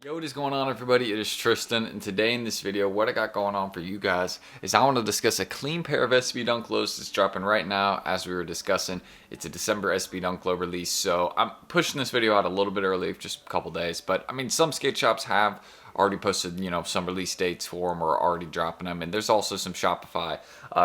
Yo, what is going on, everybody? It is Tristan, and today in this video, what I got going on for you guys is I want to discuss a clean pair of SB Dunk Lows that's dropping right now. As we were discussing, it's a December SB Dunk Low release, so I'm pushing this video out a little bit early, just a couple days. But I mean, some skate shops have already posted, some release dates for them or already dropping them, and there's also some Shopify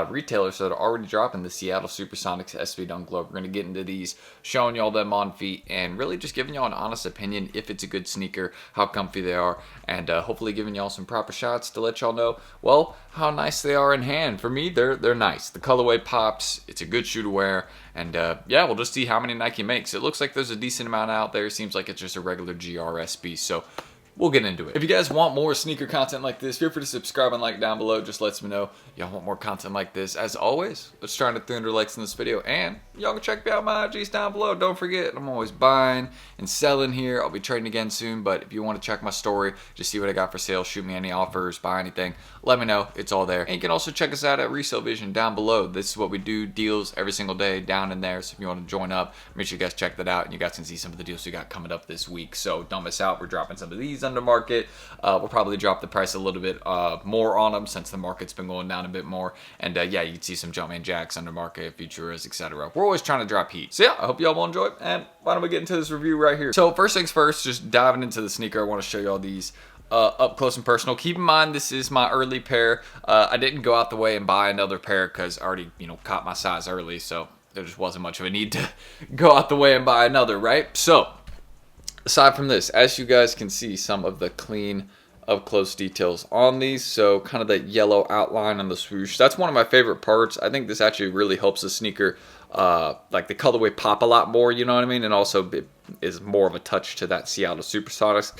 retailers that are already dropping the Seattle Supersonics SB Dunk Low. We're going to get into these, showing y'all them on feet, and really just giving y'all an honest opinion if it's a good sneaker, how comfy they are, and hopefully giving y'all some proper shots to let y'all know, well, how nice they are in hand. For me, they're nice. The colorway pops. It's a good shoe to wear. And yeah, we'll just see how many Nike makes. It looks like there's a decent amount out there. Seems like it's just a regular GR SB. So we'll get into it. If you guys want more sneaker content like this, feel free to subscribe and like down below. Just lets me know y'all want more content like this. As always, let's try to 300 likes in this video. And y'all can check out my IGs down below. Don't forget, I'm always buying and selling here. I'll be trading again soon. But if you want to check my story, just see what I got for sale, shoot me any offers, buy anything, let me know. It's all there. And you can also check us out at Resale Vision down below. This is what we do, deals every single day down in there. So if you want to join up, make sure you guys check that out. And you guys can see some of the deals we got coming up this week. So don't miss out. We're dropping some of these under market. We'll probably drop the price a little bit more on them since the market's been going down a bit more. And yeah, you can see some Jumpman Jacks under market, Futuras, etc. We're always trying to drop heat. So yeah, I hope y'all will enjoy it. And why don't we get into this review right here? So first things first, just diving into the sneaker, I want to show y'all these up close and personal. Keep in mind, this is my early pair. I didn't go out the way and buy another pair because I already, caught my size early. So there just wasn't much of a need to go out the way and buy another, right? So aside from this, as you guys can see, some of the clean up close details on these. So kind of that yellow outline on the swoosh, that's one of my favorite parts. I think this actually really helps the sneaker, like the colorway pop a lot more, you know what I mean? And also it is more of a touch to that Seattle Supersonics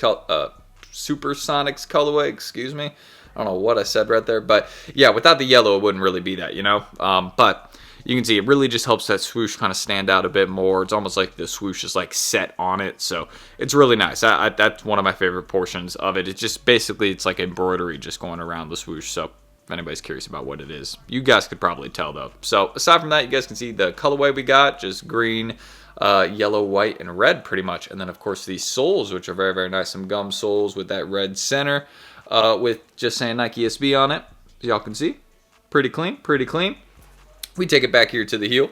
colorway, excuse me. I don't know what I said right there, but yeah, without the yellow, it wouldn't really be that, but you can see it really just helps that swoosh kind of stand out a bit more. It's almost like the swoosh is like set on it, so it's really nice. That's one of my favorite portions of it. It's just basically, it's like embroidery just going around the swoosh. So if anybody's curious about what it is, you guys could probably tell though. So aside from that, you guys can see the colorway we got, just green, yellow, white, and red pretty much. And then of course these soles, which are very, very nice. Some gum soles with that red center, with just saying Nike SB on it. Y'all can see, pretty clean, pretty clean. We take it back here to the heel.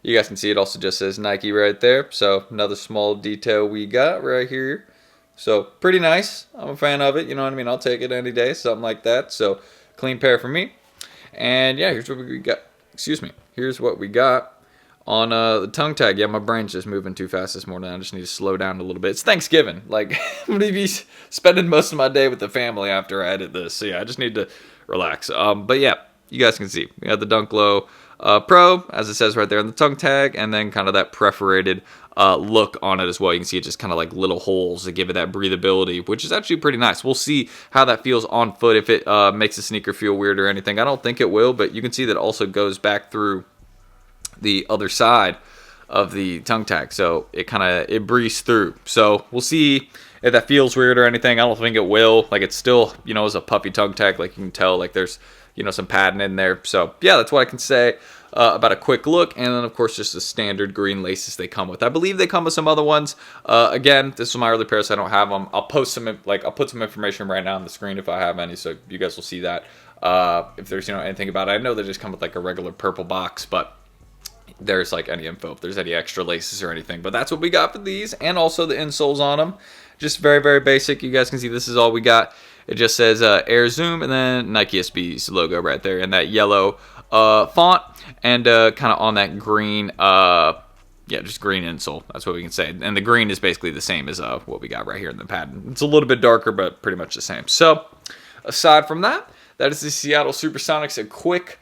You guys can see it also just says Nike right there. So another small detail we got right here. So pretty nice. I'm a fan of it. You know what I mean? I'll take it any day. Something like that. So clean pair for me. And yeah, here's what we got. Excuse me. Here's what we got on the tongue tag. Yeah, my brain's just moving too fast this morning. I just need to slow down a little bit. It's Thanksgiving. Like, I'm going to be spending most of my day with the family after I edit this. So yeah, I just need to relax. But yeah, you guys can see. We got the Dunk Low Pro, as it says right there on the tongue tag, and then kind of that perforated look on it as well. You can see it just kind of like little holes that give it that breathability, which is actually pretty nice. We'll see how that feels on foot, if it makes the sneaker feel weird or anything. I don't think it will, but you can see that also goes back through the other side of the tongue tag, so it breathes through. So we'll see if that feels weird or anything. I don't think it will. Like, it's still, is a puffy tongue tag. Like, you can tell, like, there's some padding in there. So yeah, that's what I can say about a quick look. And then of course just the standard green laces they come with. I believe they come with some other ones. Again, this is my early pair, so I don't have them. I'll post some, I'll put some information right now on the screen if I have any, so you guys will see that. If there's anything about it. I know they just come with like a regular purple box, but there's like any info if there's any extra laces or anything. But that's what we got for these, and also the insoles on them. Just very, very basic. You guys can see this is all we got. It just says Air Zoom and then Nike SB's logo right there in that yellow font, and kind of on that green, just green insole. That's what we can say. And the green is basically the same as what we got right here in the pattern. It's a little bit darker, but pretty much the same. So aside from that, that is the Seattle Supersonics. A quick,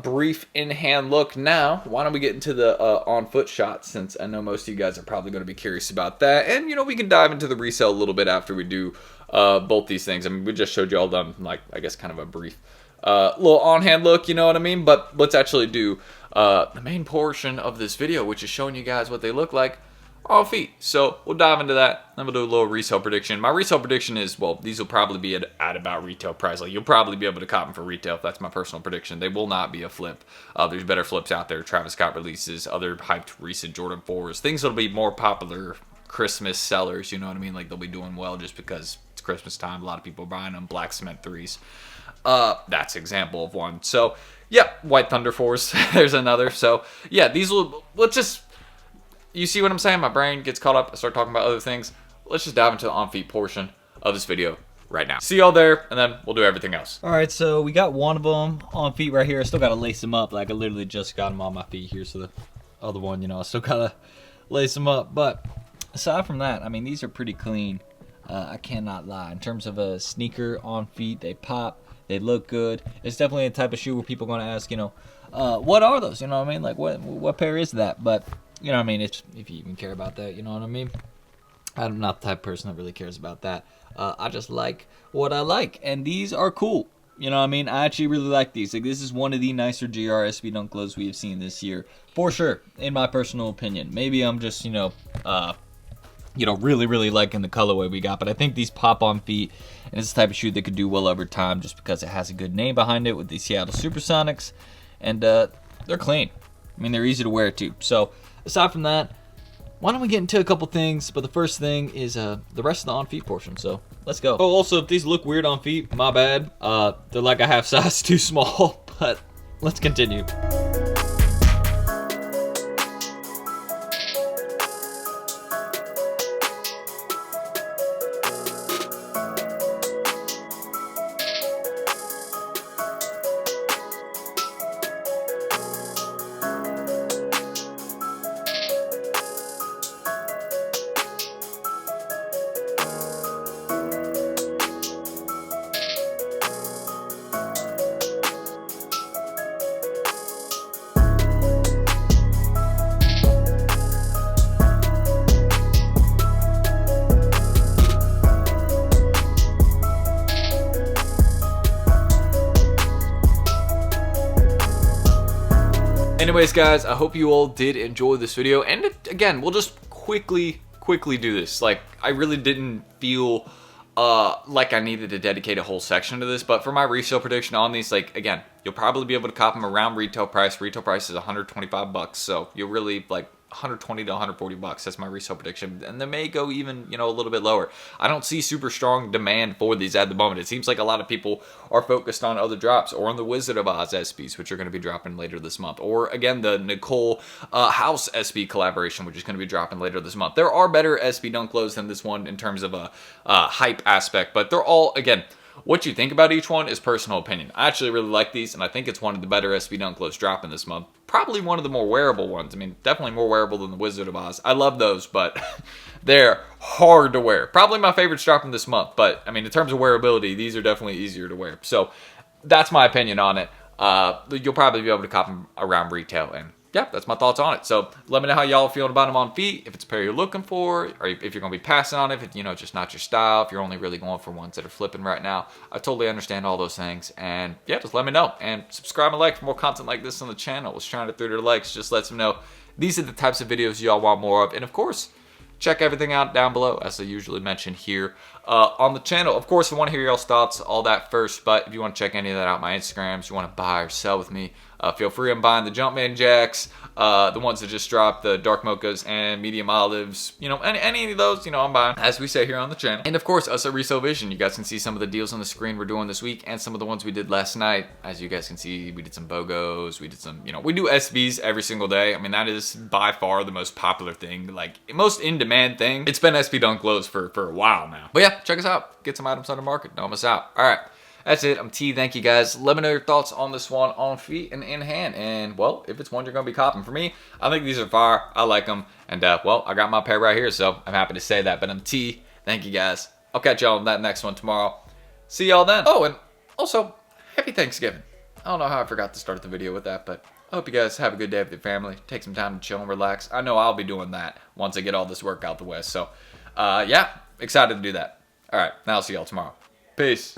brief in-hand look. Now, why don't we get into the on-foot shots, since I know most of you guys are probably going to be curious about that. And, we can dive into the resale a little bit after we do both these things. I mean, we just showed you all done, like, I guess kind of a brief little on-hand look, you know what I mean? But let's actually do the main portion of this video, which is showing you guys what they look like on feet. So we'll dive into that. Then we'll do a little resale prediction. My resale prediction is, well, these will probably be at about retail price. Like, you'll probably be able to cop them for retail. If that's my personal prediction. They will not be a flip. There's better flips out there. Travis Scott releases, other hyped recent Jordan 4s. Things that'll be more popular Christmas sellers, you know what I mean? Like, they'll be doing well just because it's Christmas time. A lot of people are buying them. Black cement 3s. That's an example of one. So, yeah, White Thunder 4s. There's another. So, yeah, these will... Let's just... You see what I'm saying? My brain gets caught up. I start talking about other things. Let's just dive into the on-feet portion of this video right now. See y'all there, and then we'll do everything else. All right, so we got one of them on feet right here. I still got to lace them up. Like, I literally just got them on my feet here. So the other one, you know, I still got to lace them up. But aside from that, I mean, these are pretty clean. I cannot lie. In terms of a sneaker on feet, they pop. They look good. It's definitely a type of shoe where people are going to ask, you know, what are those? You know what I mean? Like, what pair is that? But, you know what I mean? If you even care about that, you know what I mean? I'm not the type of person that really cares about that. I just like what I like, and these are cool. You know what I mean? I actually really like these. Like, this is one of the nicer GR SB Dunk Lows we have seen this year, for sure, in my personal opinion. Maybe I'm just, really liking the colorway we got, but I think these pop on feet, and it's the type of shoe that could do well over time just because it has a good name behind it with the Seattle SUPERSONICS, and they're clean. I mean, they're easy to wear too. So, aside from that, why don't we get into a couple things? But the first thing is the rest of the on-feet portion, so let's go. Oh, also, if these look weird on feet, my bad. They're like a half size too small, but let's continue. Anyways, guys, I hope you all did enjoy this video. And again, we'll just quickly do this. Like, I really didn't feel like I needed to dedicate a whole section to this. But for my resale prediction on these, like, again, you'll probably be able to cop them around retail price. Retail price is 125 bucks. So you'll really, like, 120 to 140 bucks. That's my resale prediction, and they may go even, you know, a little bit lower. I don't see super strong demand for these at the moment. It seems like a lot of people are focused on other drops, or on the Wizard of Oz SBs, which are going to be dropping later this month, or again the Nicole House SB collaboration, which is going to be dropping later this month. There are better SB Dunk Lows than this one in terms of a hype aspect, but they're all, again, what you think about each one is personal opinion. I actually really like these, and I think it's one of the better SB Dunk Lows dropping this month. Probably one of the more wearable ones. I mean, definitely more wearable than the Wizard of Oz. I love those, but they're hard to wear. Probably my favorites dropping this month, but I mean, in terms of wearability, these are definitely easier to wear. So that's my opinion on it. You'll probably be able to cop them around retail, and yeah, that's my thoughts on it. So let me know how y'all are feeling about them on feet, if it's a pair you're looking for, or if you're going to be passing on it, if it's, you know, just not your style, if you're only really going for ones that are flipping right now. I totally understand all those things, and yeah, just let me know. And subscribe and like for more content like this on the channel. Let's try to 300 likes, just lets them know these are the types of videos y'all want more of. And of course, check everything out down below, as I usually mention here on the channel. Of course, I want to hear y'all's thoughts, all that first, but if you want to check any of that out, my Instagrams, you want to buy or sell with me, feel free. I'm buying the Jumpman Jacks, the ones that just dropped, the Dark Mochas and Medium Olives, you know, any of those, you know, I'm buying, as we say here on the channel. And of course, us at Resale Vision, you guys can see some of the deals on the screen we're doing this week, and some of the ones we did last night. As you guys can see, we did some BOGOs, we did some, you know, we do SBs every single day. I mean, that is by far the most popular thing, like, most in-demand thing. It's been SB Dunk Lows for a while now. But yeah, check us out. Get some items on the market. Don't miss out. All right. That's it. I'm T. Thank you, guys. Let me know your thoughts on this one on feet and in hand. And, well, if it's one you're going to be copping. For me, I think these are fire. I like them. And, well, I got my pair right here, so I'm happy to say that. But I'm T. Thank you, guys. I'll catch y'all on that next one tomorrow. See y'all then. Oh, and also, happy Thanksgiving. I don't know how I forgot to start the video with that, but I hope you guys have a good day with your family. Take some time to chill and relax. I know I'll be doing that once I get all this work out the way. So, yeah, excited to do that. All right, now I'll see y'all tomorrow. Peace.